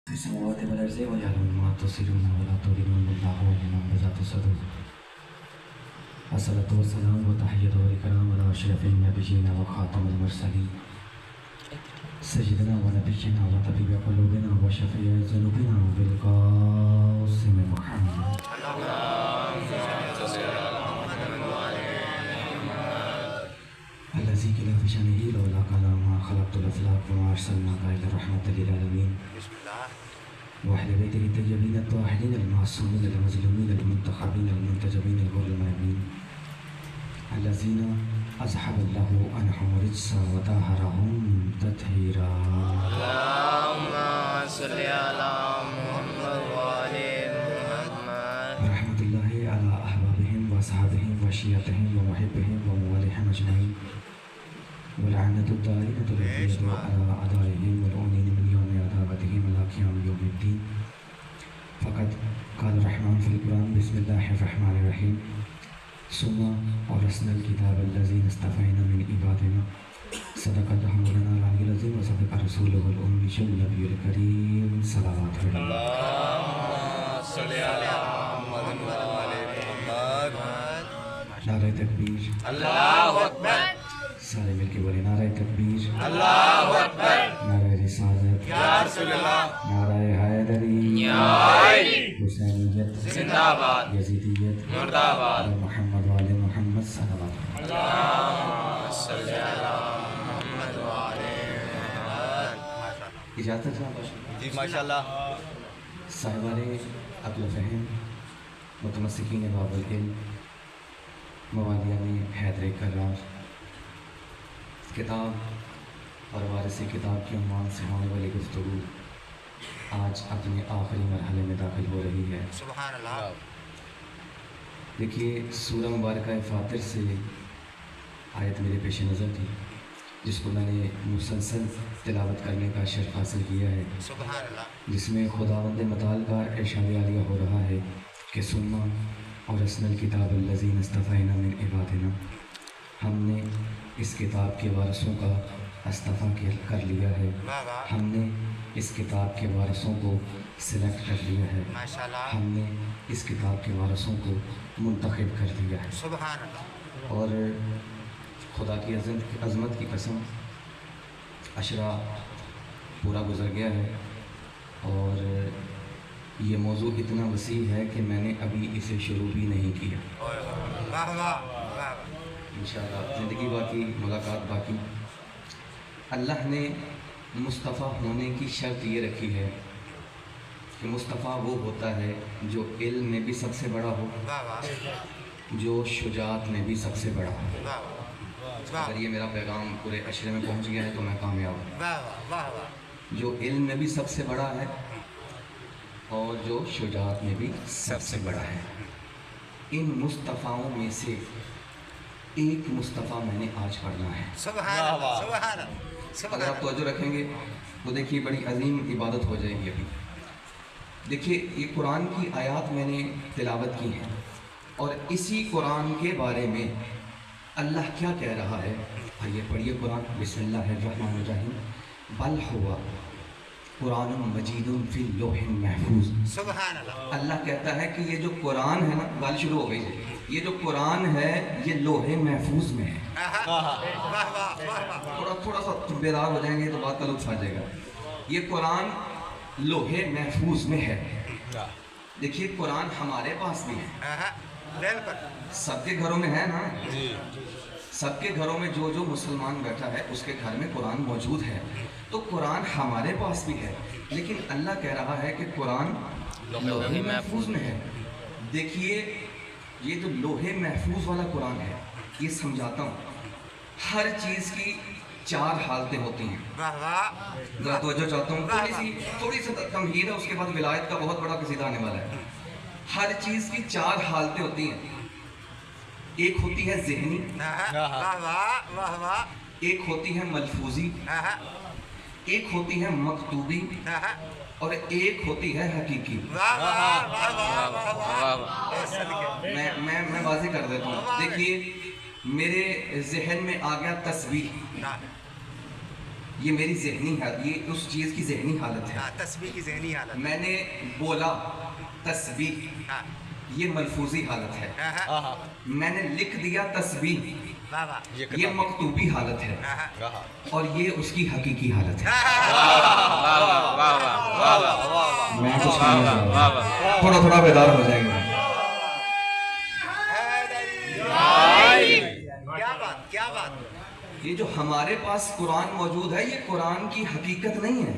في السماوات والأرض ويعلم ما تسرون ولا تعلنون والله عليم بذات الصدور. الصلاة والسلام وتحية والإكرام على أشرف النبيين وخاتم المرسلين سيدنا ونبينا وطبيب قلوبنا وشفيع ذنوبنا بالقاسم محمد. الذي كلا في شأنه لولا كلام ما خلقت الأفلاك وما أرسلناك إلا رحمة للعالمين. وأهل بيته الطيبين الطاهرين المعصومين المظلومين المنتخبين المنتجبين الغر الميامين الذين أذهب الله عنهم الرجس وطهرهم تطهيرا. اللهم صل على محمد وآل محمد. ورحمة الله على أحبابهم وأصحابهم وشيعتهم ومحبهم ومواليهم أجمعين. ولعنة الدائرة الأبدية على أعدائهم والأمين من يوم عداوتهم إلى قيام يوم الدين. فقد قال الرحمن في القرآن بسم الله الرحمن الرحيم ثم أورثنا الكتاب الذين اصطفينا من عبادنا صدق الله مولانا العلي العظيم وصدق رسوله الأمي النبي الكريم صلوات الله. اللهم صل على محمد وآل محمد. نعرہ تکبیر، اللہ اکبر. سارے مل کے بولے نعرہ تکبیر، اللہ اکبر. نعرہ رسالت، یا رسول اللہ. نعرہ حیدری، یا علی. حسینیت زندہ باد. یزیدیت مرد آباد. اور محمد وآل محمد صلوات اللہ. اللهم صل على محمد وآل محمد. اجازت ہے صاحب؟ جی ماشاءاللہ. صاحبان عقل و فہم، متمسکین باب العلم، موالیان حیدر کرار، کتاب اور وارث کتاب کی عنوان سے ہونے والی گفتگو آج اپنے آخری مرحلے میں داخل ہو رہی ہے. سبحان اللہ. دیکھیے سورہ مبارکہ فاطر سے آیت میرے پیش نظر تھی جس کو میں نے مسلسل تلاوت کرنے کا شرف حاصل کیا ہے، سبحان اللہ. جس میں خداوند متعال کا ارشاد عالیہ ہو رہا ہے کہ سننا اور اسن الکتاب الذین اصطفینا من عبادنا، ہم نے اس کتاب کے وارثوں کا استفا کر لیا ہے، واہ واہ. ہم نے اس کتاب کے وارثوں کو سلیکٹ کر لیا ہے، ماشاءاللہ. ہم نے اس کتاب کے وارثوں کو منتخب کر لیا ہے. سبحان اللہ. اور خدا کی عظمت کی قسم عشرہ پورا گزر گیا ہے اور یہ موضوع اتنا وسیع ہے کہ میں نے ابھی اسے شروع بھی نہیں کیا. واہ واہ. واہ. انشاءاللہ زندگی باقی، ملاقات باقی. اللہ نے مصطفیٰ ہونے کی شرط یہ رکھی ہے کہ مصطفیٰ وہ ہوتا ہے جو علم میں بھی سب سے بڑا ہو، واہ واہ. جو شجاعت میں بھی سب سے بڑا ہو. واہ اگر یہ میرا پیغام پورے عشرے میں پہنچ گیا ہے تو میں کامیاب ہوں. واہ. واہ واہ. جو علم میں بھی سب سے بڑا ہے اور جو شجاعت میں بھی سب سے بڑا ہے. ان مصطفیٰوں میں سے ایک مصطفیٰ میں نے آج پڑھنا ہے. سبحان اللہ. سبحان اللہ. اگر آپ توجہ رکھیں گے تو دیکھیے بڑی عظیم عبادت ہو جائے گی. ابھی دیکھیے یہ قرآن کی آیات میں نے تلاوت کی ہیں اور اسی قرآن کے بارے میں اللہ کیا کہہ رہا ہے. آئیے پڑھیے قرآن. بسم اللہ الرحمن الرحیم. بل ہوا قرآن مجید فی لوح محفوظ. سبحان اللہ. اللہ کہتا ہے کہ یہ جو قرآن ہے نا، گال شروع ہو گئی ہے، یہ جو قرآن ہے یہ لوح محفوظ میں ہے. واہ واہ. واہ. تھوڑا سا بیدار ہو جائیں گے تو بات کا لطف آ جائے گا. یہ قرآن لوح محفوظ میں ہے. دیکھیے قرآن ہمارے پاس بھی ہے، بالکل. سب کے گھروں میں ہے نا. سب کے گھروں میں جو مسلمان بیٹھا ہے اس کے گھر میں قرآن موجود ہے. تو قرآن ہمارے پاس بھی ہے، لیکن اللہ کہہ رہا ہے کہ قرآن لوح محفوظ میں ہے. دیکھیے یہ جو لوح محفوظ والا قرآن ہے یہ سمجھاتا ہوں. ہر چیز کی چار حالتیں ہوتی ہیں. واہ واہ. ذرا توجہ چاہتا ہوں، تھوڑی سی تمہید ہے، اس کے بعد ولایت کا بہت بڑا قصیدہ آنے والا ہے. ہر چیز کی چار حالتیں ہوتی ہیں. ایک ہوتی ہے ذہنی، واہ واہ. واہ واہ. ایک ہوتی ہے ملفوظی، ایک ہوتی ہے مکتوبی اور ایک ہوتی ہے حقیقی. واہ واہ. واہ واہ. میں واضح کر دیتا ہوں. دیکھیے میرے ذہن میں آ گیا تسبیح. یہ میری ذہنی حالت، یہ اس چیز کی ذہنی حالت ہے. ہاں تسبیح کی ذہنی حالت. میں نے بولا تسبیح، ہاں یہ ملفوظی حالت ہے. ہاں ہاں میں نے لکھ دیا تسبیح، واہ واہ یہ مکتوبی حالت ہے. ہاں اور یہ اس کی حقیقی حالت ہے. میں کچھ کہنا چاہوں گا، تھوڑا تھوڑا بیدار ہو جائیں گے. کیا بات کیا بات. یہ جو ہمارے پاس قرآن موجود ہے، یہ قرآن کی حقیقت نہیں ہے،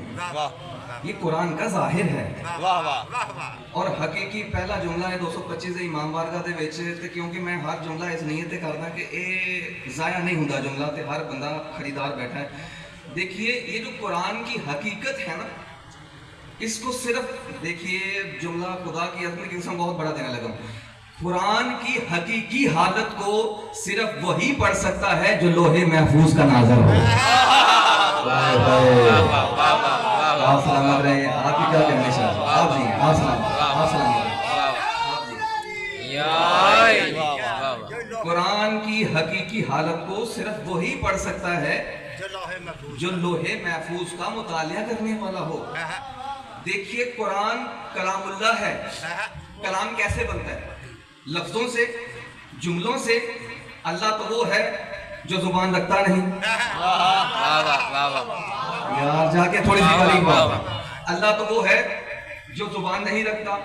یہ قرآن کا ظاہر ہے. واہ واہ واہ واہ. اور حقیقی پہلا جملہ ہے 225 امام بارگاہ دے وچ تے کیونکہ میں ہر جملہ اس نیت تے کردا کہ اے ضائع نہیں ہوندا جملہ تے ہر بندہ خریدار بیٹھا ہے. دیکھیے یہ جو قرآن کی حقیقت ہے نا، اس کو صرف دیکھیے جملہ خدا کی عظمت کی قسم بہت بڑا دینے لگا ہوں. قرآن کی حقیقی حالت کو صرف وہی پڑھ سکتا ہے جو لوح محفوظ کا ناظر ہو. آپ سلامت رہے. آپ کی کیا کہنے شاہ آپ جی، آپ سلامت، آپ سلامت. قرآن کی حقیقی حالت کو صرف وہی پڑھ سکتا ہے جو لوح محفوظ کا مطالعہ کرنے والا ہو. دیکھیے قرآن کلام اللہ ہے. کلام کیسے بنتا ہے؟ لفظوں سے، جملوں سے. اللہ تو وہ ہے جو زبان رکھتا نہیں. یار جا کے تھوڑی سی غریب بات. اللہ تو وہ ہے جو زبان نہیں رکھتا،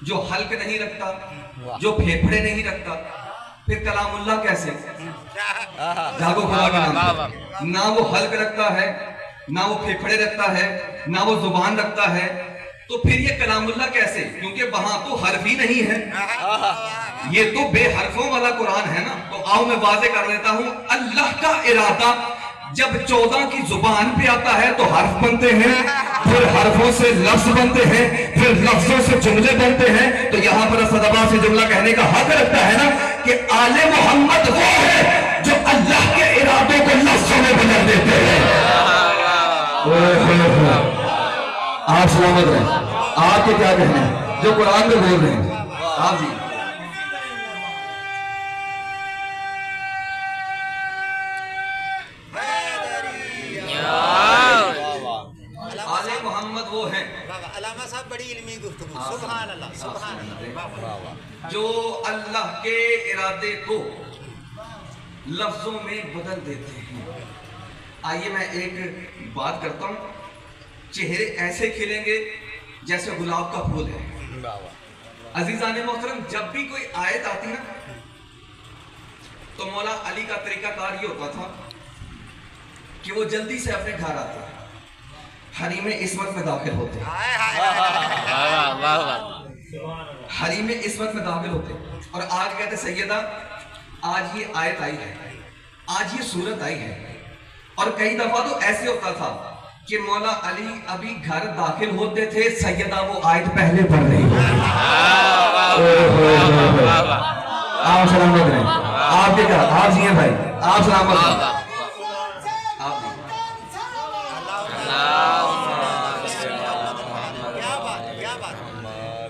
جو حلق نہیں رکھتا، جو پھیپھڑے نہیں رکھتا. پھر کلام اللہ کیسے؟ جاگو خدا کے نام سے. نہ وہ حلق رکھتا ہے، نہ وہ پھیپھڑے رکھتا ہے، نہ وہ زبان رکھتا ہے. تو پھر یہ کلام اللہ کیسے؟ کیونکہ وہاں تو حرف ہی نہیں ہے، یہ تو بے حرفوں والا قرآن ہے نا. تو آؤ میں واضح کر لیتا ہوں. اللہ کا ارادہ جب 14 کی زبان پہ آتا ہے تو حرف بنتے ہیں، پھر حرفوں سے لفظ بنتے ہیں، پھر لفظوں سے جملے بنتے ہیں. تو یہاں پر اسد عباس سے جملہ کہنے کا حق رکھتا ہے نا کہ آل محمد وہ ہے جو اللہ کے ارادوں کو لفظوں میں بدل دیتے ہیں. آپ سلامت رہیں. آپ کے کیا کہنے ہیں جو قرآن میں بول رہے ہیں؟ آپ جی. آل محمد وہ ہیں. علامہ صاحب بڑی علمی گفتگو. سبحان اللہ سبحان اللہ. جو اللہ کے ارادے کو لفظوں میں بدل دیتے ہیں. آئیے میں ایک بات کرتا ہوں. چہرے ایسے کھلیں گے جیسے گلاب کا پھول ہے. عزیزان محترم، جب بھی کوئی آیت آتی نا تو مولا علی کا طریقہ کار یہ ہوتا تھا کہ وہ جلدی سے اپنے گھر آتے، حریم عصمت میں داخل ہوتے، حریم عصمت میں داخل ہوتے اور آج کہتے سیدہ آج یہ آیت آئی ہے، آج یہ صورت آئی ہے. اور کئی دفعہ تو ایسے ہوتا تھا کہ مولا علی ابھی گھر داخل ہوتے تھے، سیدہ وہ آیت پہلے پڑھ رہی ہوتی. آپ سلامت رہیں. آپ کے کیا آپ جی ہیں بھائی؟ آپ سلامت رہیں. آپ جی.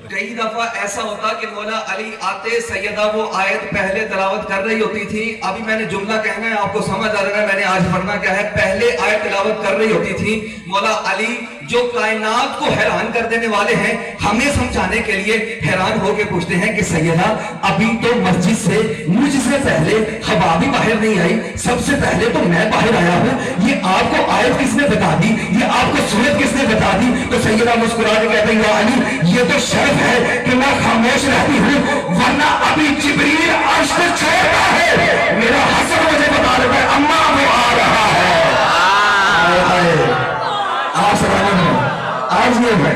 کئی دفعہ ایسا ہوتا کہ مولا علی آتے، سیدہ وہ آیت پہلے تلاوت کر رہی ہوتی تھی. ابھی میں نے جملہ کہنا ہے، آپ کو سمجھ آ رہا ہے میں نے آج پڑھنا کیا ہے. پہلے آیت تلاوت کر رہی ہوتی تھی. مولا علی جو کائنات کو حیران کر دینے والے ہیں، ہمیں سمجھانے کے لیے حیران ہو کے پوچھتے ہیں کہ سیدہ ابھی تو مسجد سے مجھ سے پہلے ہوا بھی باہر نہیں آئی، سب سے پہلے تو میں باہر آیا ہوں. یہ آپ کو آیت کس نے بتا دی؟ یہ آپ کو سورت کس نے بتا دی؟ تو سیدہ مسکرا کے کہتے ہیں یا علی یہ تو شرف ہے کہ میں خاموش رہتی ہوں، ورنہ ابھی جبریل عرش کو چھوڑتا ہے میرا حسن مجھے بتا رہا ہے اماں وہ آ رہا ہے. آپ سلامت ہیں. آج یہ ہے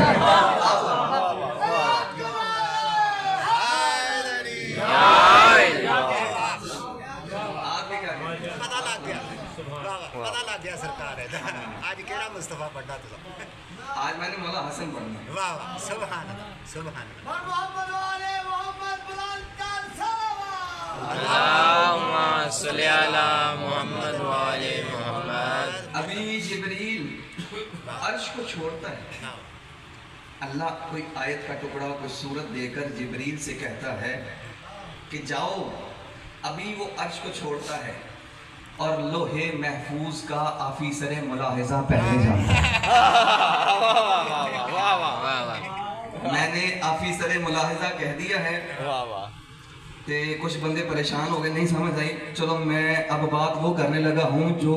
پتا لگ گیا سرکار ہے. آج کیڑا مصطفیٰ پڑھا تو آج میں نے مولا حسن پڑھنا. واہ واہ سبحان اللہ سبحان اللہ. اللہم صلی علی محمد و علی محمد. ابھی جبریل عرش کو چھوڑتا ہے. اللہ کوئی آیت کا ٹکڑا کوئی سورت دے کر جبریل سے کہتا ہے کہ جاؤ. ابھی وہ عرش کو چھوڑتا ہے اور لوہے محفوظ کا آفیسر ملاحظہ پہلے جانتا ہے. میں نے آفیسر ملاحظہ کہہ دیا ہے کہ کچھ بندے پریشان ہو گئے, نہیں سمجھ آئی. چلو میں اب بات وہ کرنے لگا ہوں جو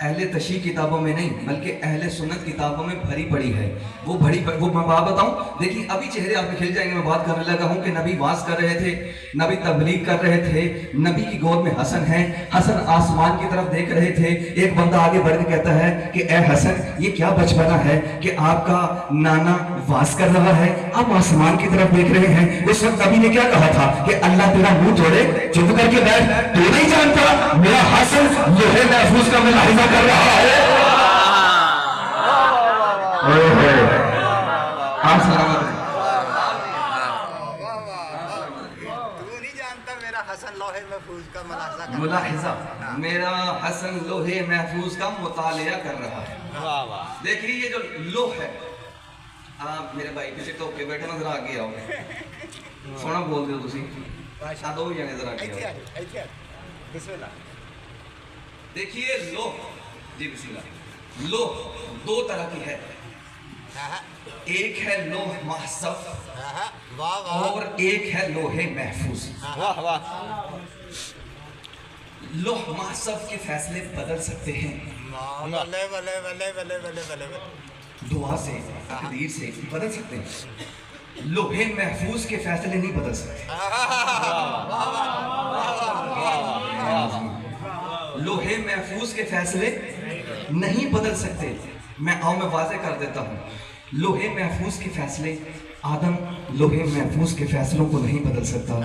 اہل تشیع کتابوں میں نہیں بلکہ اہل سنت کتابوں میں بھری پڑی ہے. وہ میں بات بتاؤں, دیکھیں ابھی چہرے آپ کے کھل جائیں گے. میں بات کرنے لگا ہوں کہ نبی واز کر رہے تھے, نبی تبلیغ کر رہے تھے, نبی کی گود میں حسن ہے, حسن آسمان کی طرف دیکھ رہے تھے. ایک بندہ آگے بڑھ کے کہتا ہے کہ اے حسن یہ کیا بچپنا ہے کہ آپ کا نانا واز کر رہا ہے, آپ آسمان کی طرف دیکھ رہے ہیں. اس وقت نبی نے کیا کہا تھا کہ اللہ تیرا منہ توڑے, چپ کر کے بیٹھ, تو نہیں جانتا میرا حسن لوہے محفوظ کا ملاحظہ کر رہا ہے. آپ سلامت ہیں. تو نہیں جانتا میرا حسن لوہے محفوظ کا ملاحظہ ملاحظہ, میرا حسن لوہے محفوظ کا مطالعہ کر رہا ہے. دیکھیے یہ جو لوح ہے, آپ میرے بھائی پیچھے تو کے بیٹھے نا, ذرا آگے آؤ, سونا بول دیو تسی, دو جانے ذرا آگے آؤ. بسم اللہ. دیکھیے لوح, جی بسم اللہ. لوح دو طرح کی ہے, ایک ہے لوح محذوف واہ واہ اور ایک ہے لوح محفوظ. لوح محذوف کے فیصلے بدل سکتے ہیں, بلے بلے بلے بلے بلے بلے دعا سے, تقدیر سے بدل سکتے ہیں. لوح محفوظ کے فیصلے نہیں بدل سکتے. لوح محفوظ کے فیصلے نہیں بدل سکتے. میں واضح کر دیتا ہوں. لوح محفوظ کے فیصلے, آدم لوح محفوظ کے فیصلوں کو نہیں بدل سکتا,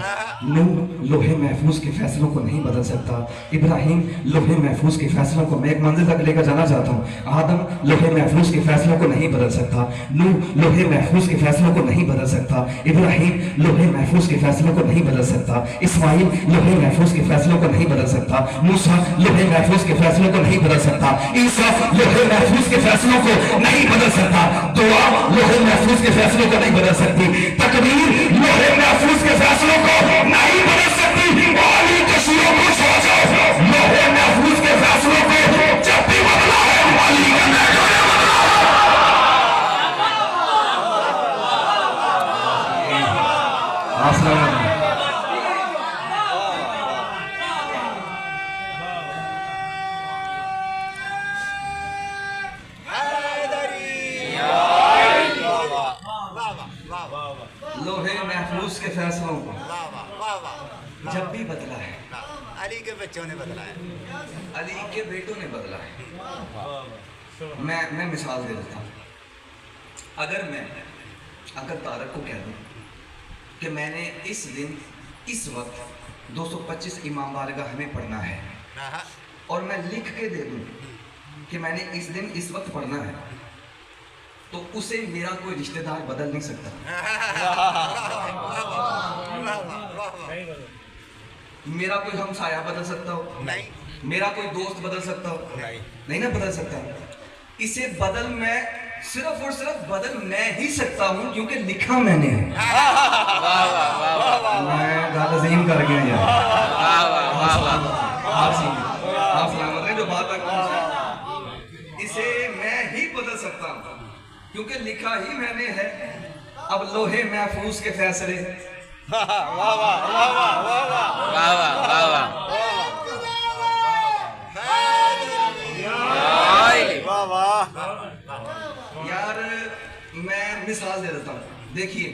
نوح لوح محفوظ کے فیصلوں کو نہیں بدل سکتا, ابراہیم لوح محفوظ کے فیصلوں کو, میں ایک منزل تک لے کر جانا چاہتا ہوں. آدم لوح محفوظ کے فیصلوں کو نہیں بدل سکتا, نوح لوح محفوظ کے فیصلوں کو نہیں بدل سکتا, ابراہیم لوح محفوظ کے فیصلوں کو نہیں بدل سکتا, اسماعیل لوح محفوظ کے فیصلوں کو نہیں بدل سکتا, موسیٰ لوح محفوظ کے فیصلوں کو نہیں بدل سکتا, عیسیٰ لوح محفوظ کے فیصلوں کو نہیں بدل سکتا, دعا لوح محفوظ کے فیصلوں کو نہیں بدل سکتی, تقدیر لوح محفوظ کے فیصلوں کو نہیں بدل سکتی. علی کشیوں کو سوچو, لوح محفوظ کے فیصلوں کو جب بھی بدلا ہے علی کا نعرہ لوہے محفوظ کے فیصلوں کو جب بھی بدلا ہے. علی کے بچوں نے بدلا ہے, علی کے بیٹوں نے بدلا ہے. میں مثال دے دیتا ہوں. اگر طارق کو کہہ دوں کہ میں نے اس دن اس وقت 225 امام بارگاہ ہمیں پڑھنا ہے, اور میں لکھ کے دے دوں کہ میں نے اس دن اس وقت پڑھنا ہے, تو اسے میرا کوئی رشتہ دار بدل نہیں سکتا. میرا کوئی ہمسایہ بدل سکتا ہو نہیں, میرا کوئی دوست بدل سکتا ہو نہیں نا بدل سکتا. اسے بدل میں صرف اور صرف بدل میں ہی سکتا ہوں کیونکہ لکھا میں نے ہے. میں گل عظیم کر گیا یار. آپ سلامت ہیں. جو بات اسے میں ہی بدل سکتا ہوں کیونکہ لکھا ہی میں نے ہے. اب لوہے محفوظ کے فیصلے یار میں مثال دے دیتا ہوں. دیکھیے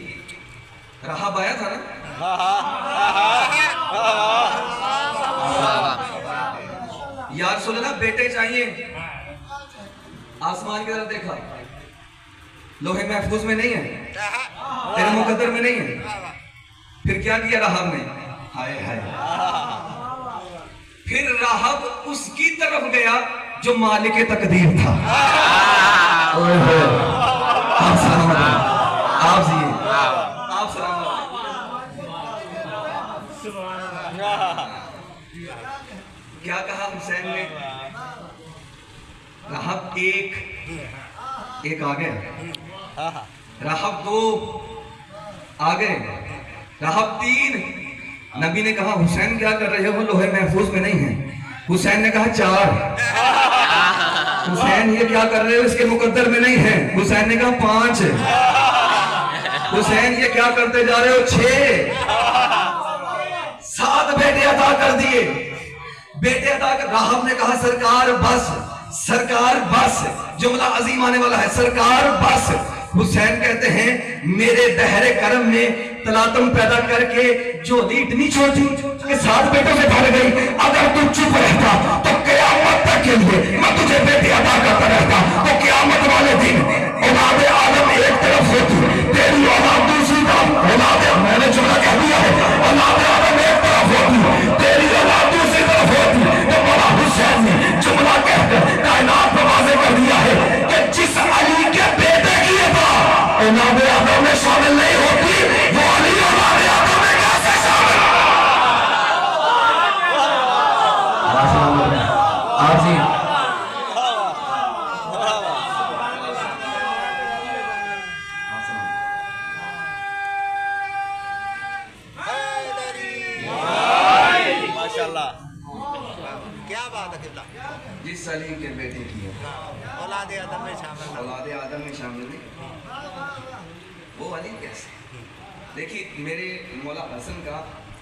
رہاب آیا تھا نا, یار سن نا, بیٹے چاہیے, آسمان کی طرف دیکھا, لوہے محفوظ میں نہیں ہے, تیرے مقدر میں نہیں ہے. پھر کیا کیا رہاب نے, ہائے ہائے, پھر رہاب اس کی طرف گیا جو مالک تقدیر تھا. آپ سلامت ہیں, آپ زیے, آپ سلامت ہیں. کیا کہا حسین نے, رہاب ایک آ گیا, رہاب 2 آ گئے, رہاب 3. نبی نے کہا حسین کیا کر رہے ہو, لوہے محفوظ میں نہیں ہے. حسین نے کہا 4. حسین یہ کیا کر رہے ہو, اس کے مقدر میں نہیں ہے. حسین نے کہا 5. حسین یہ کیا کرتے جا رہے ہو, 6. 7 بیٹے عطا کر دیے. بیٹے عطا کر, راہب نے کہا سرکار بس, سرکار بس. جملہ عظیم آنے والا ہے, سرکار بس. حسین کہتے ہیں میرے بحر کرم میں تلاطم پیدا کر کے جو اتنی چھوٹی کہ 7 بیٹوں سے بھر گئی. اگر تو چپ رہتا تو قیامت تک کے لیے میں تجھے بیٹی عطا کرتا رہتا. تو قیامت والے دن اولاد آدم ایک طرف ہوتی, تیری اولاد دوسری طرف. میں نے جملہ کہہ دیا ہے, اولاد آدم ایک طرف ہوتی, تیری اولاد دوسری طرف ہوتی. تو مولا حسین نے جملہ کہہ کر کائنات پر واضح کر دیا ہے کہ جس علی کے بیٹے کی عطا اولاد آدم میں شامل نہیں ہوتی, وہ علی اولاد آدم میں کیسے شامل؟ آپ جی کیا بات ہے قبلہ, جس علی کے بیٹے کی ہے اولاد آدم میں شامل نہ. اولاد آدم میں شامل نہیں, وہ علی کیسے؟ دیکھیے میرے مولا حسن کا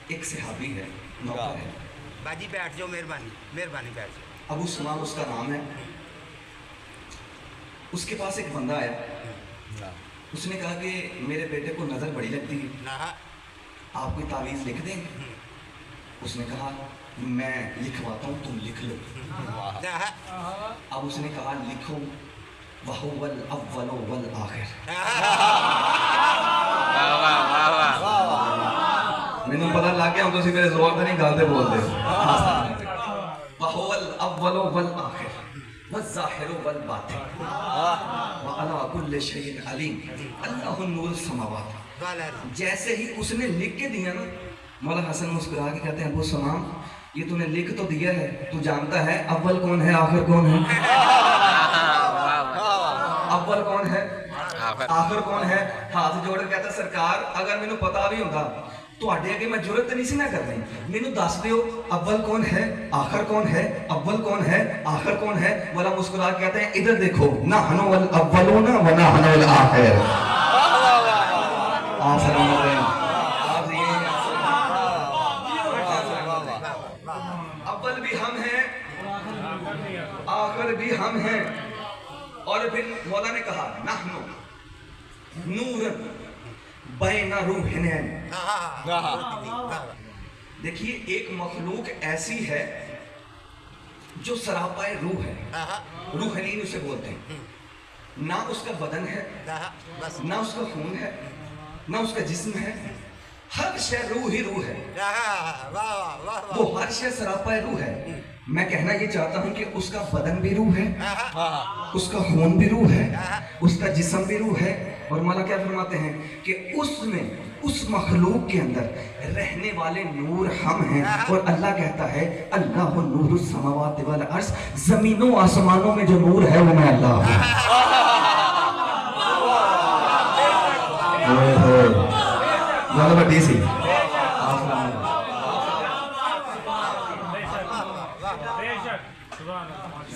ایک صحابی ہے, نوکر ہے. باجی بیٹھ جاؤ, مہربانی مہربانی بیٹھ جاؤ. ابو سمام اس کا نام ہے. اس کے پاس ایک بندہ آیا, اس نے کہا کہ میرے بیٹے کو نظر بڑی لگتی ہے, نہ آپ کوئی تعویذ لکھ دیں گے؟ اس نے کہا میں لکھواتا ہوں, تم لکھ لو. اب اس نے کہا لکھو وَهُوَ الْأَوَّلُ وَالْآخِرُ. مینوں پتہ لگ گیا ہوں تسی میرے زور تے نہیں گل تے بول دے. وَهُوَ الْأَوَّلُ وَالْآخِرُ وَالظَّاهِرُ وَالْبَاطِنُ وَعَلَىٰ كُلِّ شَيْءٍ عَلِيمٌ اللَّهُ نُورُ السَّمَاوَاتِ. جیسے ہی اس نے لکھ کے دیا نا, مولا حسن مسکرا کے کہتے ہیں ابو سمام یہ تو نے لکھ تو دیا ہے, تو جانتا ہے اول کون ہے آخر کون ہے؟ اول کون ہے آخر کون ہے؟ ہاتھ جوڑ کے کہتا سرکار اگر مینوں پتا بھی ہوتا تو اڈے اگے میں جرت نہیں سی نہ کرنی, مینوں دس دیو اول کون ہے آخر کون ہے, اول کون ہے آخر کون ہے. مولا مسکرا کے کہتے ہیں ادھر دیکھو, نحن الاولون ونحن الاخر. آپ سلام علیکم. اول بھی ہم ہیں, آخر بھی ہم ہیں. اور پھر مولا نے کہا نحن نور بین روحین. دیکھیے ایک مخلوق ایسی ہے جو سراپائے روح ہے, روحانین اسے بولتے ہیں. نہ اس کا بدن ہے, نہ اس کا خون ہے, نہ اس کا جسم ہے, ہر شے روح ہی روح ہے. وہ ہر شے سراپائے روح ہے. میں کہنا یہ چاہتا ہوں کہ اس کا بدن بھی روح ہے, اس کا خون بھی روح ہے, اس کا جسم بھی روح ہے. اور مولا کیا فرماتے ہیں کہ اس میں اس مخلوق کے اندر رہنے والے نور ہم ہیں. اور اللہ کہتا ہے اللہ نور السماوات والارض, زمینوں آسمانوں میں جو نور ہے وہ میں اللہ ہوں. مولا بڑی سی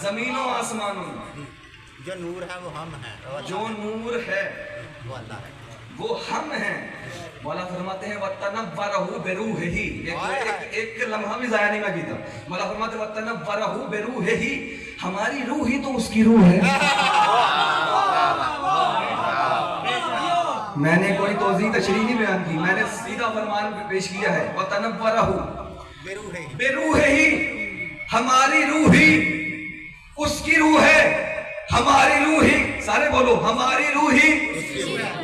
زمینوں آسمانوں جو نور ہے وہ ہم ہیں, جو نور ہے وہ اللہ ہے, وہ ہم ہیں. مولا فرماتے ہیں وَتَنَوَّرَهُ بِرُوحِهِ. ایک لمحہ بھی ضائع نہیں میں کیتا. مولا فرماتے ہیں وَتَنَوَّرَهُ بِرُوحِهِ, ہماری روح ہی تو اس کی روح ہے. میں نے کوئی توضیح تشریح نہیں بیان کی, میں نے سیدھا فرمان پیش کیا ہے. وَتَنَوَّرَهُ بِرُوحِهِ, ہماری روح ہی اس کی روح ہے. ہماری روح ہی, سارے بولو ہماری روح ہی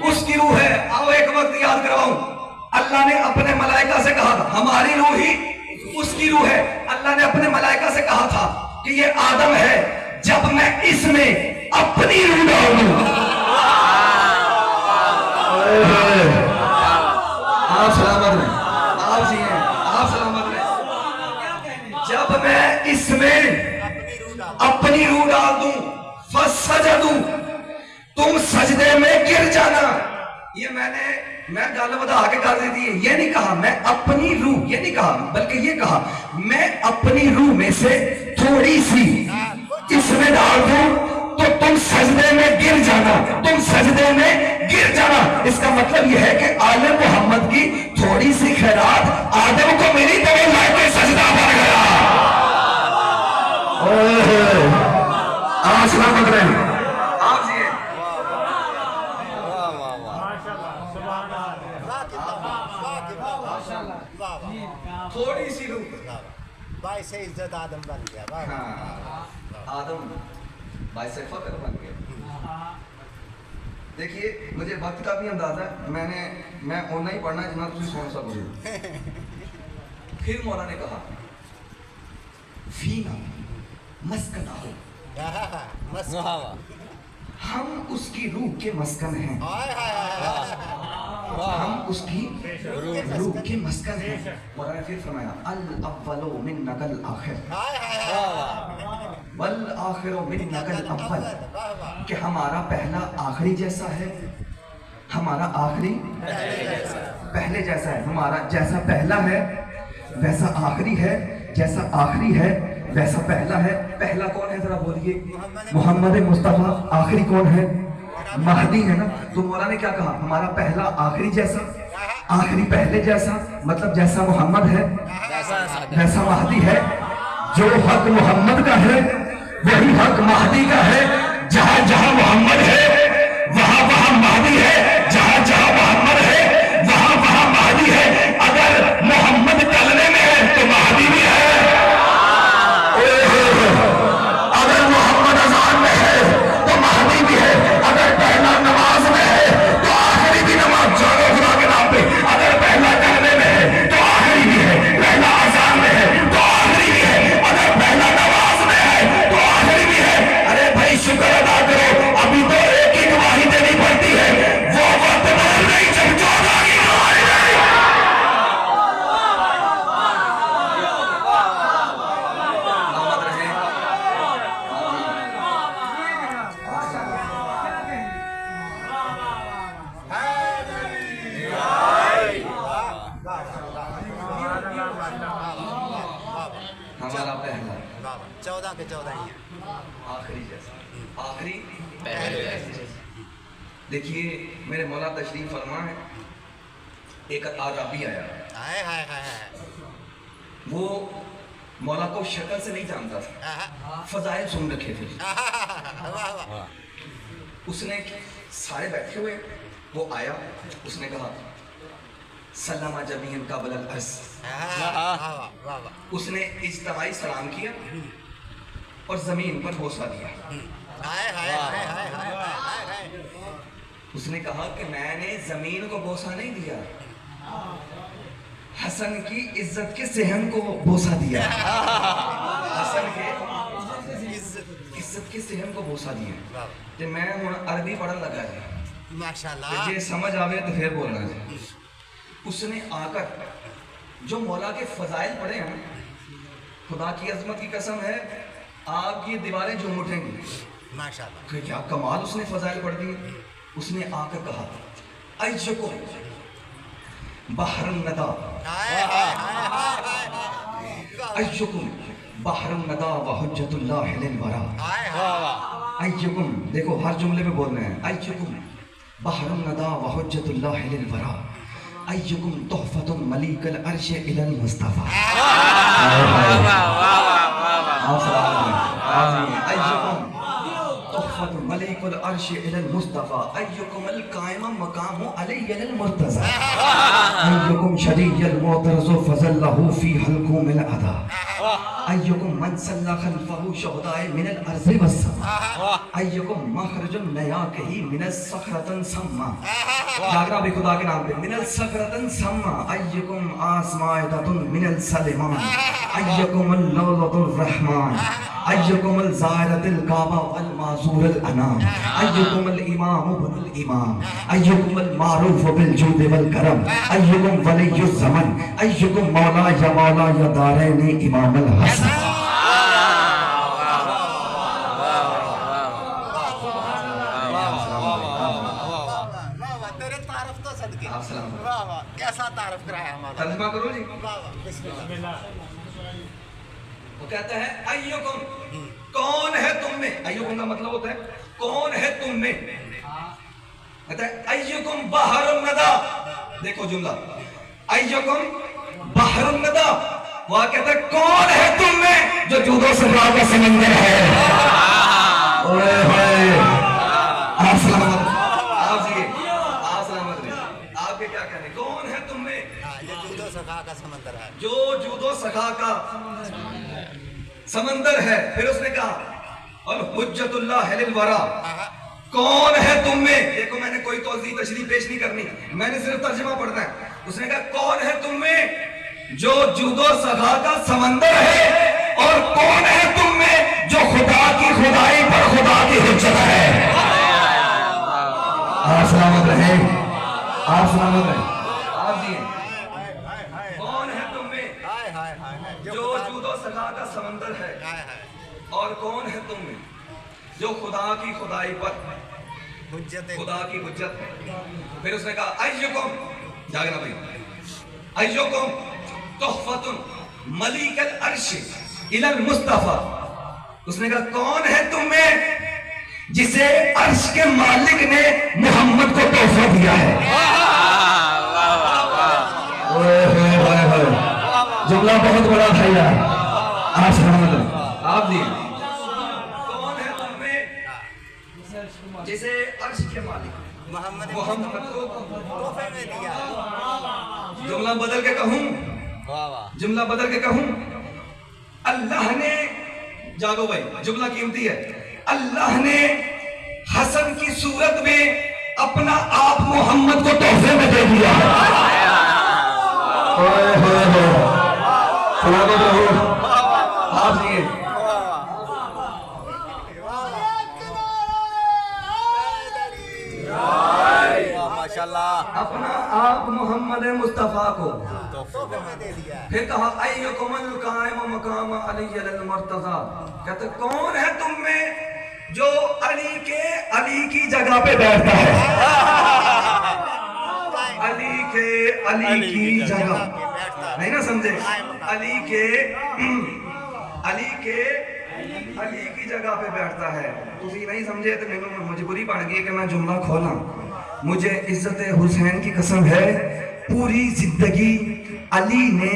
اس کی روح ہے. آؤ ایک وقت یاد کرواؤں, اللہ نے اپنے ملائکہ سے کہا تھا ہماری روح ہی اس کی روح ہے. اللہ نے اپنے ملائکہ سے کہا تھا کہ یہ آدم ہے, جب میں اس میں اپنی روح ڈالوں. آپ سلامت رہیں, آپ جی ہیں, آپ سلامت رہیں. جب میں اس میں اپنی روح ڈال دوں فسجدوا, تم سجدے میں گر جانا. یہ میں گل بدا کے کر دی تھی، یہ نہیں کہا میں اپنی روح، یہ نہیں کہا، بلکہ یہ کہا میں اپنی روح میں سے تھوڑی سی اس میں ڈال دوں تو تم سجدے میں گر جانا، تم سجدے میں گر جانا۔ اس کا مطلب یہ ہے کہ آل محمد کی تھوڑی سی خیرات آدم کو میری طرح لا کے سجدہ بن گیا۔ آپ سلام پکڑ رہے ہیں، آپ جی تھوڑی سی روح، باعث عزت آدم بن گیا۔ آدم باعث فخر بن گیا۔ دیکھیے مجھے وقت کا بھی اندازہ ہے، میں اونا ہی پڑھنا جنا تھی سون سا بولوں۔ پھر مولا نے کہا فینا مسکن ہو، ہم اس کی روح کے مسکن ہیں، ہم اس کی روح کے مسکن ہیں۔ مولا نے پھر فرمایا الاول منک الاخر والآخر منک الاول، کہ ہمارا پہلا آخری جیسا ہے، ہمارا آخری پہلے جیسا ہے، ہمارا جیسا پہلا ہے ویسا آخری ہے، جیسا آخری ہے ویسا پہلا ہے۔ پہلا کون ہے ذرا بولیے؟ محمد مصطفیٰ۔ آخری کون ہے؟ مہدی ہے نا۔ تو مولا نے کیا کہا؟ ہمارا پہلا آخری جیسا، آخری پہلے جیسا، مطلب جیسا محمد ہے ویسا مہدی ہے۔ جو حق محمد کا ہے وہی حق مہدی کا ہے۔ جہاں جہاں محمد ہے وہاں وہاں مہدی ہے، جہاں جہاں محمد ہے وہاں وہاں مہدی ہے۔ اگر محمد کلمے میں ہے تو مہدی بھی ہے، اگر محمد اذان میں ہے تو مہدی بھی ہے، اگر پہلا نماز میں ہے تو آخری بھی نماز جانو خدا کے نام پہ، اگر پہلا کلمے میں ہے تو آخری بھی ہے، پہلا اذان میں ہے تو آخری بھی ہے، اگر پہلا نماز میں ہے تو آخری بھی ہے۔ ارے بھائی شکر ادا کرو، ابھی تو ایک ہی گواہی دینی پڑتی ہے، وہ وقت بدل نہیں جب 14 کی گواہی دینی۔ ہمارا پہلا 14 کے 14 ہی ہیں۔ آخری جیسا، آخری پہلے جیسا۔ دیکھیے میرے مولا تشریف فرما ہے، ایک عربی آیا، وہ مولا کو شکل سے نہیں جانتا تھا، فضائل سن رکھے تھے۔ اس نے سارے بیٹھے ہوئے، وہ آیا، اس نے کہا سلام جمیعاً قبل العرض، اس نے اجتماعی سلام کیا اور زمین پر بوسہ دیا۔ اس نے کہا کہ میں نے زمین کو بوسہ نہیں دیا، حسن کی عزت کے صحن کو بوسہ دیا، حسن کے عزت کے صحن کو بوسہ دیا۔ کہ میں عربی پڑھن لگا ہے، ماشاءاللہ، یہ سمجھ آوے تو پھر بولنا ہے۔ اس نے آ کر جو مولا کے فضائل پڑھے ہیں، خدا کی عظمت کی قسم ہے آپ کی دیواریں جھوم اٹھیں گی ماشاءاللہ۔ کہ کیا کمال اس نے فضائل پڑھ دی۔ اس نے آ کر کہا ایشکم بحر الندى، ایشکم بحر الندى وحجت اللہ للورى، ایشکم، دیکھو ہر جملے میں بول رہے ہیں، ایشکم بحر الندى وحجت اللہ للورى، ایکم تحفۃ ملیک العرش الی المصطفیٰ۔ ایکم تحفۃ ملیک العرش الی المصطفیٰ، ایکم القائم مقام علی المرتضی، ایکم شریع المعترض فظلہ فی حلقوم العدا، ایکم من صلی خلفہ شہداء من الارض والسماء، ایکم مخرج نیاکہ من الصخرۃ سما، جاگرا بھی خدا کے نام پہ، من الصخرۃ سما، ایکم آسمائدۃ من السلیمان، ایکم اللولۃ الرحمن، ایکم الزائرۃ الکعبہ والمازور الانام، ایکم الامام ابن الامام، ایکم المعروف بالجود والکرم، ایکم ولی الزمن، ایکم مولا یا مولا یا دارین امام الحسن۔ واہ تیرے تعارف تو صدقے آپ سلام واہ واہ کیسا تعارف کرایا ہمارا ترجمہ کرو جی. واہ واہ بسم اللہ وہ کہتا ہے ایکم کون ہے تم میں, ایکم کا مطلب ہوتا ہے کون ہے تم میں. کہتا ہے ایکم بحر الندی, دیکھو جملہ ایکم بحر الندی, وہ کہتا ہے کون ہے تم میں جو جود و صفا کا سمندر ہے. اوئے ہوئے آپ سلامت, آپ جی آپ سلامت رہے. آپ کے کیا کہنے, کون ہے تم میں یہ جود و صفا کا سمندر ہے جو جود و سخا کا سمندر ہے. پھر اس نے کہا اور حجت اللہ للورا, کون ہے تم میں. دیکھو میں نے کوئی توضیح تشریح پیش نہیں کرنی, میں نے صرف ترجمہ پڑھنا ہے. اس نے کہا کون ہے تم میں جو جود و سخا کا سمندر ہے, اور کون ہے تم میں جو خدا کی خدائی پر خدا کی حجت ہے. آپ سلامت رہے, آپ سلامت رہے. آپ جی کون ہے تم میں جو جود و سخا کا سمندر ہے, اور کون ہے تم میں جو خدا کی خدائی پر خدا کی حجت ہے. پھر اس نے کہا ایکم, جاگنا بھائی, ایکم تحفۃ ملیک العرش الی المصطفیٰ. اس نے کہا کون ہے تم میں جسے عرش کے مالک نے محمد کو تحفہ دیا ہے. جملہ بہت بڑا تھا یار. آپ سلامت, آپ دیے کون ہے تم میں جسے عرش کے مالک محمد محمد کو تحفے میں دیا. جملہ بدل کے کہوں, واہ واہ جملہ بدل کے کہوں, اللہ نے, جاگو بھائی جملہ قیمتی ہے, اللہ نے حسن کی صورت میں اپنا آپ محمد کو تحفے میں دے دیا. سلامت رہو, آپ دیے ماشاءاللہ اپنا آپ محمد مصطفیٰ کو. تحفے میں دے دیا. پھر کہا ایکم القائم مقام علی المرتضی, کہتے کون ہے تم میں جو علی کی جگہ پہ بیٹھتا ہے. علی کی جگہ نہیں نا سمجھے, علی کی جگہ پہ بیٹھتا ہے. تسی نہیں سمجھے تو میں مجبوری بن گئی کہ میں جملہ کھولاں. مجھے عزت حسین کی قسم ہے, پوری زندگی علی نے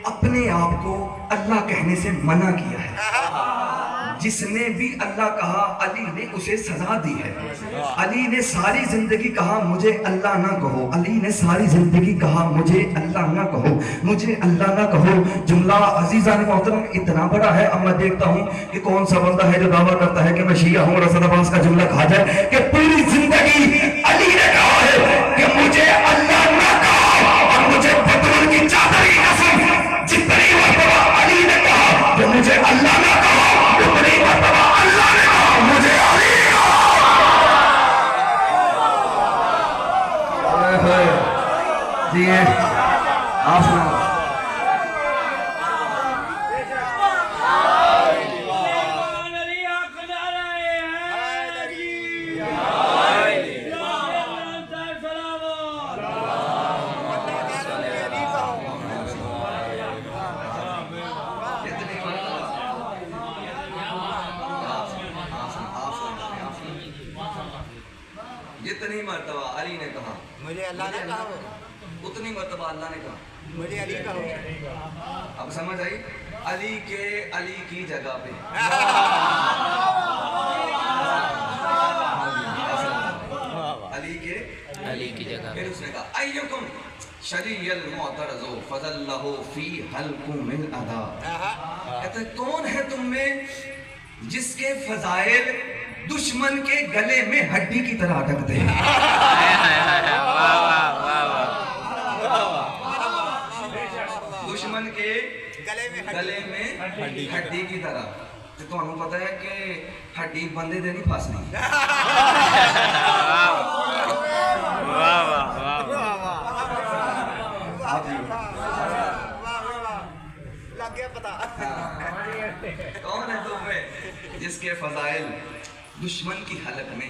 اپنے آپ کو اللہ کہنے سے منع کیا ہے. جس نے بھی اللہ کہا علی نے اسے سزا دی ہے. علی نے ساری زندگی کہا مجھے اللہ نہ کہو, علی نے ساری زندگی کہا مجھے اللہ نہ کہو, مجھے اللہ نہ کہو. جملہ عزیزان محترم اتنا بڑا ہے, اب میں دیکھتا ہوں کہ کون سا بندہ ہے جو دعویٰ کرتا ہے کہ میں شیعہ ہوں, اور اسد عباس کا جملہ کہا جائے کہ پوری زندگی علی نے کہا ہے کہ مجھے اللہ نہ کہو, اور مجھے بدر کی چادر کی قسم جتنی مرتبہ علی نے کہا کہ مجھے اللہ نہ کہو, اتنی مرتبہ اللہ نے کہا مجھے علی جی آپ سنو. جتنی مرتبہ علی نے کہا مجھے اللہ نے کہا, اتنی مرتبہ اللہ نے کہا مجھے علی کہو. اب سمجھ آئی, علی کی جگہ پہ. علی کی جگہ. پھر اس نے کہا ایکم شریع المعترض فضلہ فی حلقم الادا. کہتا ہے کون ہے تم میں جس کے فضائل دشمن کے گلے میں ہڈی کی طرح اٹکتے ہیں. دشمن کے گلے میں ہڈی کی طرح. تو انہوں پتا ہے کہ ہڈی بندے دے نہیں پھاسنی. لگ گیا پتا. کون ہے تم میں جس کے فضائل دشمن کی حلق میں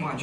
5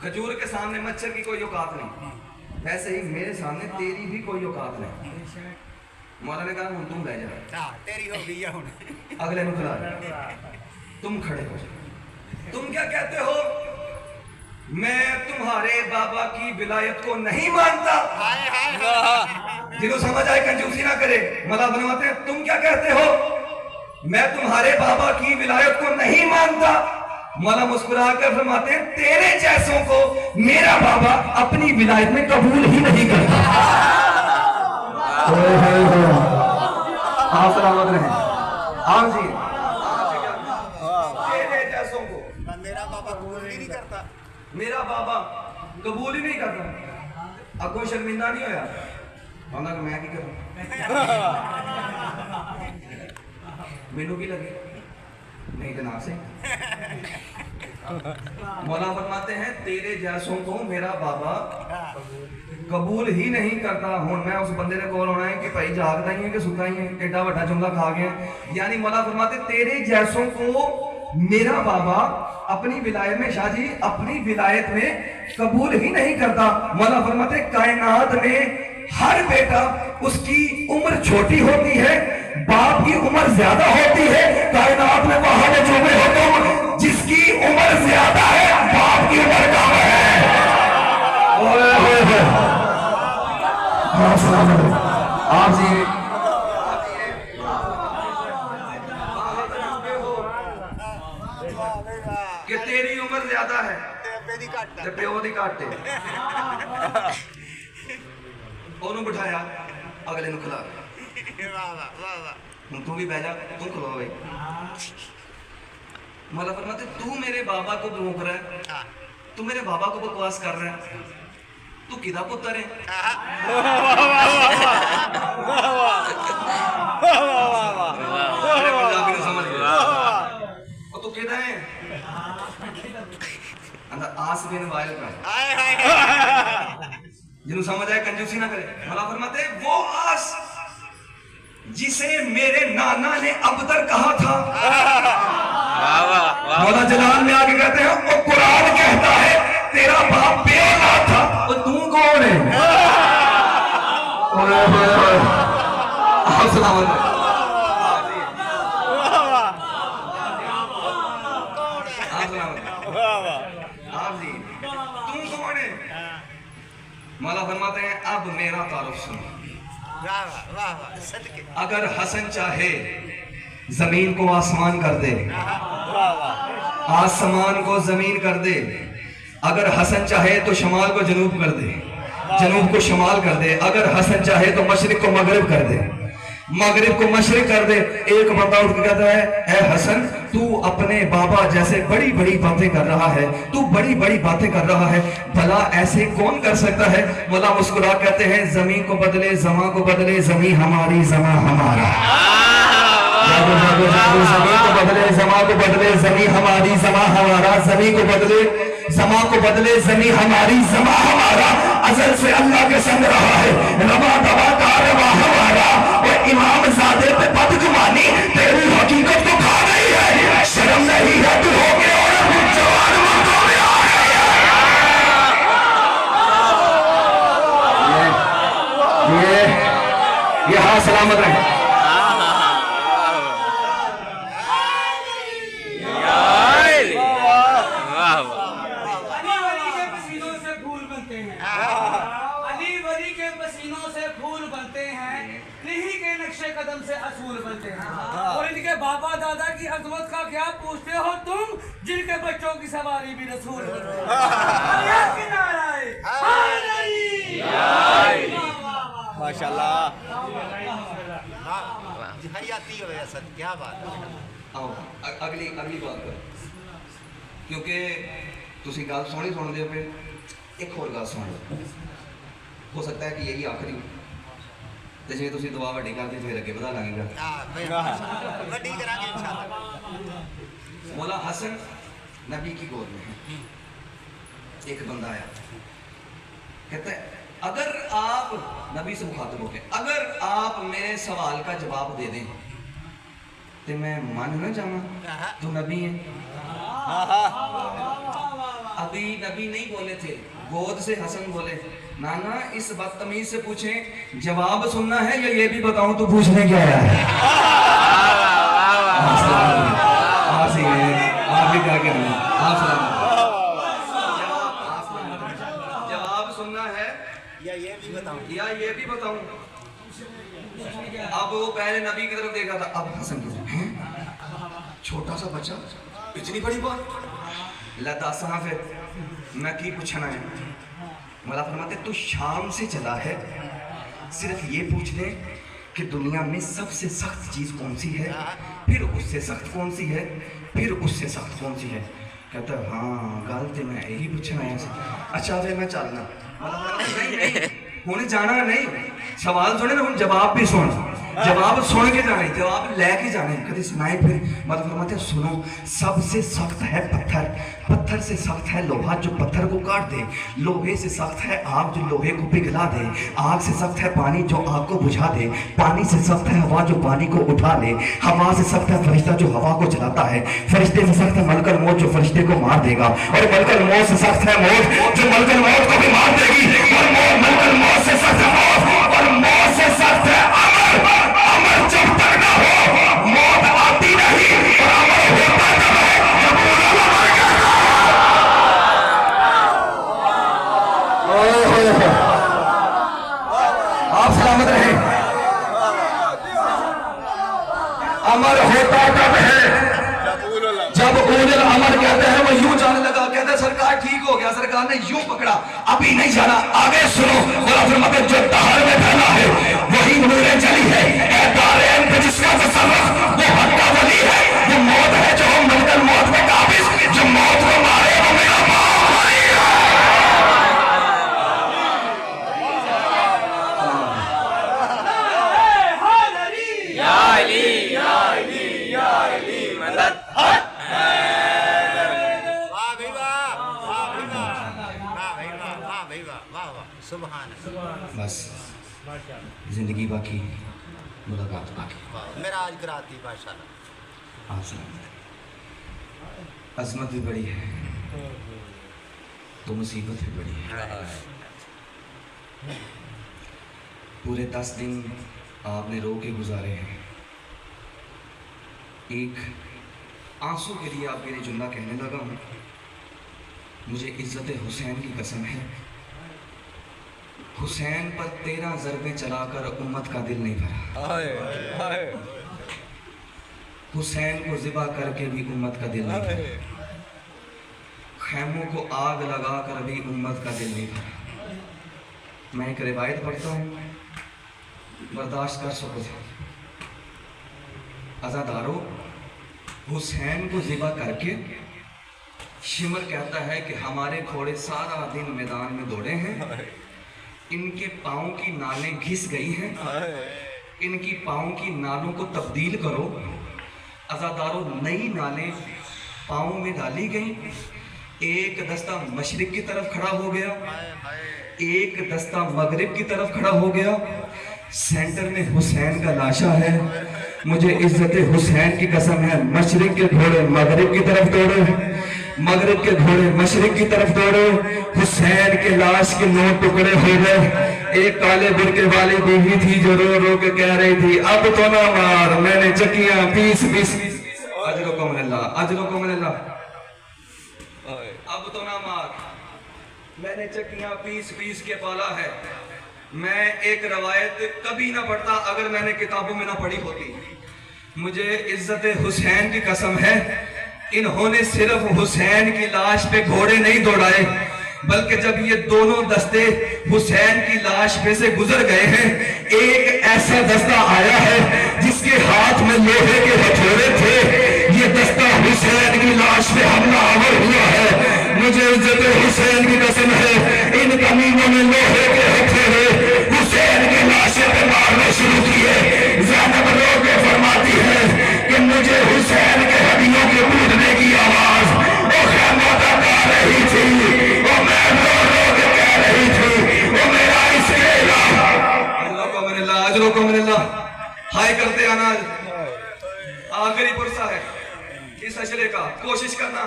کھجور کے سامنے مچھر کی کوئی اوقات نہیں، ویسے ہی میرے سامنے تیری بھی کوئی اوقات نہیں۔ مولا نے کہا ہوں تم لے جا، ہاں تیری ہو گئی ہے ہوں۔ اگلے نو کھلا دیا، تم کھڑے ہو جاؤ، تم کیا کہتے ہو؟ میں تمہارے بابا کی ولایت کو نہیں مانتا۔ ہائے ہائے ہائے۔ جنہوں سمجھ آئے کنجوسی نہ کرے، مولا فرماتے ہیں تم کیا کہتے ہو؟ میں تمہارے بابا کی ولایت کو نہیں مانتا۔ مولا مسکرا کر فرماتے ہیں تیرے جیسوں کو میرا بابا اپنی ولایت میں قبول ہی نہیں کرتا۔ آپ سلامت رہیں۔ آپ جی تیرے جیسوں کو میرا بابا قبول بھی نہیں کرتا۔ میرا بابا قبول ہی نہیں کرتا۔ اب کوئی شرمندہ نہیں ہویا، کہا کہ میں کی کروں، مینوں کی لگے نہیں تو نہ سے۔ مولا فرماتے ہیں تیرے جیسوں کو میرا بابا قبول ہی نہیں کرتا۔ ہوں میں اس بندے نے کول ہونا ہے کہ بھائی جاگتا ہی ہے کہ ستا ہی ہے، ایڈا بڑا جملہ کھا گیا۔ یعنی مولا فرماتے تیرے جیسوں کو میرا بابا اپنی ولایت میں، شاہ جی اپنی ولایت میں قبول ہی نہیں کرتا۔ مولا فرماتے کائنات میں ہر بیٹا اس کی عمر چھوٹی ہوتی ہے، باپ کی عمر زیادہ ہوتی ہے۔ کائنات میں وہ ہمیں جو میں ہو تم جس کی عمر زیادہ ہے، باپ کی عمر کم ہے۔ آپ جی کہ تیری عمر زیادہ ہے تے پیو دی کاٹے۔ انہوں بٹھایا، اگلے نو کھلا ہوں تو بھی بہ جا، تو کھلو بھائی۔ مولا فرماتے تو میرے بابا کو بھونک رہا ہے، تو میرے بابا کو بکواس کر رہا ہے، تو کدا پتر ہے؟ پنجابی نے سمجھ گیا، اور تو کدا ہے؟ اندر آس بن وائل کا، جنہوں سمجھ آئے کنجوسی نہ کرے۔ مولا فرماتے وہ آس جسے میرے نانا نے ابتر کہا تھا، مولا جلال میں آگے کہتے ہیں وہ قرآن کہتا ہے تیرا باپ بے اولاد تھا، اور تو کون ہے؟ آپ سلام علیکم۔ آپ جی تم کون ہے؟ مولا فرماتے ہیں اب میرا تعارف سنو۔ اگر حسن چاہے زمین کو آسمان کر دے، آسمان کو زمین کر دے، اگر حسن چاہے تو شمال کو جنوب کر دے، جنوب کو شمال کر دے، اگر حسن چاہے تو مشرق کو مغرب کر دے، مغرب کو مشرق کر دے۔ ایک بندہ اٹھ کے کہتا ہے اے حسن تو اپنے بابا جیسے بڑی بڑی باتیں کر رہا ہے، تو بڑی بڑی باتیں کر رہا ہے، بھلا ایسے کون کر سکتا ہے؟ مولا مسکرا کہتے ہیں زمین کو بدلے زماں کو بدلے، زمین ہماری زماں ہمارا۔ زمین کو بدلے زماں کو بدلے، زمین ہماری زماں ہمارا، زمین کو بدلے زماں کو بدلے، زمین ہماری زماں ہمارا۔ ازل سے اللہ کے سنگ رہا ہے، روا دوا کارواں ہمارا، اور امام زادے پہ بدگمانی تیری حقیقت کو کھا رہی ہے، شرم نہیں ہے تو ہو گئے اور جوان مردوں میں آئے۔ یہ ہاں سلامت رہے۔ قدم سے اصول بنتے ہیں، اور ان کے بابا دادا کی عظمت کا کیا پوچھتے ہو تم جن کے بچوں کی سواری بھی رسول بنتے ہیں۔ ماشاءاللہ کیا بات ہے۔ اگلی بات کرو کیونکہ تسی گل سونی سن دے پہ ایک اور گل سن لو، ہو سکتا ہے کہ یہی آخری ہو، جی تسی دعا وڈی کر کے پھر اگے بتا لیں گے۔ مولا حسن نبی کی گود میں ہے، ایک بندہ آیا کہتا ہے اگر آپ نبی سے مخاطب ہو کے اگر آپ میرے سوال کا جواب دے دیں تو میں مان نہ جاؤں تو نبی ہیں۔ ابھی نبی نہیں بولے تھے، گود سے حسن بولے نانا اس بدتمیز سے پوچھیں جواب سننا ہے یا یہ بھی بتاؤں تو پوچھنے کیا آیا ہے؟ آپ بھی کیا کہہ رہے ہیں؟ آپ سلام جواب سننا ہے یا یہ بھی بتاؤں؟ یا یہ بھی بتاؤں؟ اب وہ پہلے نبی کی طرف دیکھا تھا، اب حسن کی طرف، ہیں چھوٹا سا بچہ اتنی بڑی بات لدا صاحب میں کی پوچھنا ہے؟ مولا فرماتے تو شام سے چلا ہے، صرف یہ پوچھ لیں کہ دنیا میں سب سے سخت چیز کون سی ہے، پھر اس سے سخت کون سی ہے، پھر اس سے سخت کون سی ہے؟ کہتا ہے ہاں غلط میں یہی پوچھنا ہے۔ اچھا پھر میں چلنا، انہیں جانا نہیں، سوال سنے نا ان جواب بھی سن، جواب سن کے جانے، جواب لے کے جانے، کدی سنائے پھر مطلب فرماتے ہیں سنو سب سے سخت ہے پتھر، پتھر سے سخت ہے لوہا جو پتھر کو کاٹ دے، لوہے سے سخت ہے آگ جو لوہے کو پگھلا دے، آگ سے سخت ہے پانی جو آگ کو بجھا دے، پانی سے سخت ہے ہوا جو پانی کو اٹھا لے، ہوا سے سخت ہے فرشتہ جو ہوا کو جلاتا ہے، فرشتے سے سخت ہے ملک الموت جو فرشتے کو مار دے گا، اور ملک الموت سے سخت ہے موت جو ملک الموت کو بھی مار دے گی، اور ملک الموت سے سخت ہے موت، اور موت سے سخت ہے امر، امر جب تک نہ ہو موت آتی نہیں، اور امر ہوتا جب ہے جب پورا مر گیا۔ آپ سلامت رہیں۔ امر ہوتا جب ہے جب اول الامر کہتے ہیں وہ یوں جانے لگا، کہتے ہیں سرکار ٹھیک ہو گیا، سرکار نے یوں پکڑا ابھی نہیں جانا، آگے سنو خدا فرماتے جو دہر میں پھیلا ہے وہی نوریں جلی ہے، اے دارین پہ جس کا تصرف وہ حقہ ولی ہے، وہ موت ہے جو ہم ملک الموت میں قابض، جو موت کو مارے وہ میرا مالی ہے۔ یا علی یا علی یا علی مدد واہ بھائی واہ، واہ بھائی واہ، واہ بھائی واہ، واہ بھائی واہ، واہ واہ، سبحان اللہ، بس زندگی باقی، ملاقات باقی۔ میرا آج کراتی ماشاءاللہ۔ آپ سلامت، عظمت بھی بڑی ہے تو مصیبت بھی بڑی ہے۔ پورے 10 دن آپ نے رو کے گزارے ہیں، ایک آنسو کے لیے آپ میرے جملہ کہنے لگا ہوں، مجھے عزت حسین کی قسم ہے، حسین پر 13 ضربیں چلا کر امت کا دل نہیں بھرا، حسین کو ذبح کر کے بھی امت کا دل نہیں بھرا، خیموں کو آگ لگا کر بھی امت کا دل نہیں بھرا۔ میں ایک روایت پڑھتا ہوں، برداشت کر سکو۔ عزادارو، حسین کو ذبح کر کے شمر کہتا ہے کہ ہمارے گھوڑے سارا دن میدان میں دوڑے ہیں، ان کے پاؤں کی نالیں گھس گئی ہیں، ان کی پاؤں کی نالوں کو تبدیل کرو۔ عزادارو، نئی نالیں پاؤں میں ڈالی گئیں، ایک دستہ مشرق کی طرف کھڑا ہو گیا، ایک دستہ مغرب کی طرف کھڑا ہو گیا، سینٹر میں حسین کا لاشا ہے۔ مجھے عزت حسین کی قسم ہے، مشرق کے گھوڑے مغرب کی طرف دوڑے، مغرب کے گھوڑے مشرق کی طرف دوڑے، حسین کے لاش کے 9 ٹکڑے ہو گئے۔ ایک کالے برقعے والی بیوی تھی جو رو رو کے کہہ رہی تھی اب تو نہ مار، میں نے چکیاں پیس پیس، اجرکم اللہ، اجرکم اللہ، اب تو نہ مار، میں نے چکیاں پیس پیس کے پالا ہے۔ میں ایک روایت کبھی نہ پڑھتا اگر میں نے کتابوں میں نہ پڑھی ہوتی۔ مجھے عزت حسین کی قسم ہے، انہوں نے صرف حسین کی لاش پہ گھوڑے نہیں دوڑائے، بلکہ جب یہ دونوں دستے حسین کی لاش پہ سے گزر گئے ہیں، ایک ایسا دستہ آیا ہے جس کے ہاتھ میں لوہے کے ہتھوڑے تھے، یہ دستہ حسین کی لاش پہ حملہ آور ہوا ہے۔ مجھے عزت حسین کی قسم ہے، ان کمینوں نے لوہے کے ہتھوڑے حسین کی لاش پہ مارنے شروع کیے۔ زینب رو کے فرماتی ہے کہ مجھے حسین کے ہڈیوں کے ٹوٹنے کی آواز وہ خیموں تک آ رہی تھی، وہ میں رو رو کے کہہ رہی تھی وہ میرا اس کے علاوہ اللہ کو من اللہ، اجروں کو من اللہ۔ ہائے کرتے آنا، آخری پرسہ ہے اس اشرے کا، کوشش کرنا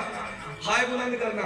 ہائے بلند کرنا۔